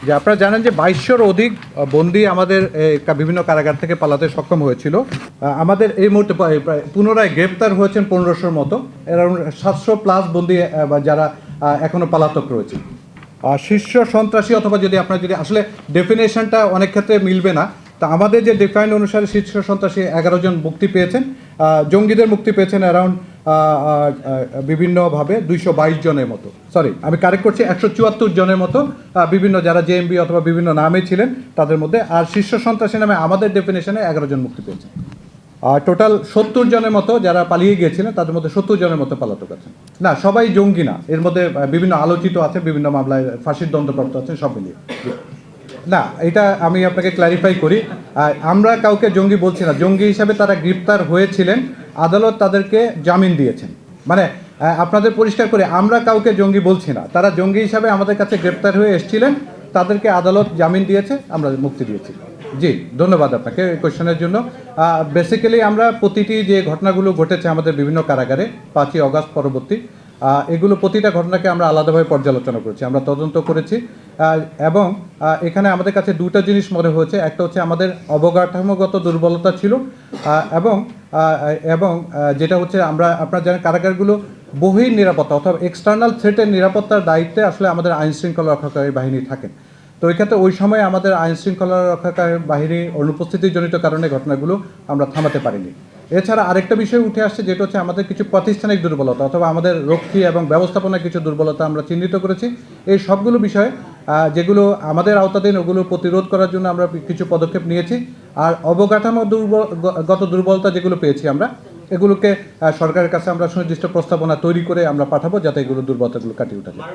যে আপনারা জানেন যে 2200-র অধিক বন্দী আমাদের বিভিন্ন কারাগার থেকে পালাতে সক্ষম হয়েছিল। আমাদের এই মুহূর্তে প্রায় পুনরায় গ্রেপ্তার হয়েছেন 1500-র মতো, অ্যারাউন্ড 700+ বন্দী যারা এখনও পলাতক রয়েছে। শীর্ষ সন্ত্রাসী অথবা যদি আপনার যদি আসলে ডেফিনেশনটা অনেক ক্ষেত্রে মিলবে না, তা আমাদের যে ডিফাইন অনুসারে শীর্ষ সন্ত্রাসী 11 জন মুক্তি পেয়েছেন, জঙ্গিদের মুক্তি পেয়েছেন অ্যারাউন্ড বিভিন্নভাবে 222 জনের মতো, সরি আমি কারেক্ট করছি 174 জনের মতো, বিভিন্ন যারা জেএমবি অথবা বিভিন্ন নামে ছিলেন তাদের মধ্যে। আর শীর্ষ সন্ত্রাসী নামে আমাদের ডেফিনেশনে 11 জন মুক্তি পেয়েছেন। টোটাল 70 জনের মতো যারা পালিয়ে গিয়েছিলেন তাদের মধ্যে 70 জনের মতো পলাতক আছেন। না, সবাই জঙ্গি না, এর মধ্যে বিভিন্ন আলোচিত আছে, বিভিন্ন মামলায় ফাঁসির দণ্ডপ্রাপ্ত আছেন, সব মিলিয়ে। না, এটা আমি আপনাকে ক্ল্যারিফাই করি, আমরা কাউকে জঙ্গি বলছি না। জঙ্গি হিসাবে তারা গ্রেপ্তার হয়েছিলেন, আদালত তাদেরকে জামিন দিয়েছেন। মানে আপনাদের পরিষ্কার করে, আমরা কাউকে জঙ্গি বলছি না, তারা জঙ্গি হিসাবে আমাদের কাছে গ্রেপ্তার হয়ে এসেছিলেন, তাদেরকে আদালত জামিন দিয়েছে, আমরা মুক্তি দিয়েছি। জি, ধন্যবাদ আপনাকে কোয়েশ্চেনের জন্য। বেসিক্যালি আমরা প্রতিটি যে ঘটনাগুলো ঘটেছে আমাদের বিভিন্ন কারাগারে 5ই অগাস্ট পরবর্তী, এগুলো প্রতিটা ঘটনাকে আমরা আলাদাভাবে পর্যালোচনা করেছি, আমরা তদন্ত করেছি। এবং এখানে আমাদের কাছে দুটো জিনিস মনে হয়েছে। একটা হচ্ছে আমাদের অবকাঠামোগত দুর্বলতা ছিল, এবং যেটা হচ্ছে আপনারা জানেন কারাগারগুলো বহির নিরাপত্তা অথবা এক্সটার্নাল থ্রেটের নিরাপত্তার দায়িত্বে আসলে আমাদের আইনশৃঙ্খলা রক্ষাকারী বাহিনী থাকেন। তো এই ক্ষেত্রে ওই সময় আমাদের আইনশৃঙ্খলা রক্ষাকারী বাহিনীর অনুপস্থিতিজনিত কারণে ঘটনাগুলো আমরা থামাতে পারিনি। এছাড়া আরেকটা বিষয় উঠে আসছে, যেটা হচ্ছে আমাদের কিছু প্রাতিষ্ঠানিক দুর্বলতা অথবা আমাদের রক্ষী এবং ব্যবস্থাপনার কিছু দুর্বলতা আমরা চিহ্নিত করেছি। এই সবগুলো বিষয়ে যেগুলো আমাদের আওতাধীন, ওগুলো প্রতিরোধ করার জন্য আমরা কিছু পদক্ষেপ নিয়েছি। আর অবকাঠামো গত দুর্বলতা যেগুলো পেয়েছি আমরা, এগুলোকে সরকারের কাছে আমরা সুনির্দিষ্ট প্রস্তাবনা তৈরি করে আমরা পাঠাবো, যাতে এগুলো দুর্বলতাগুলো কাটিয়ে ওঠা যায়।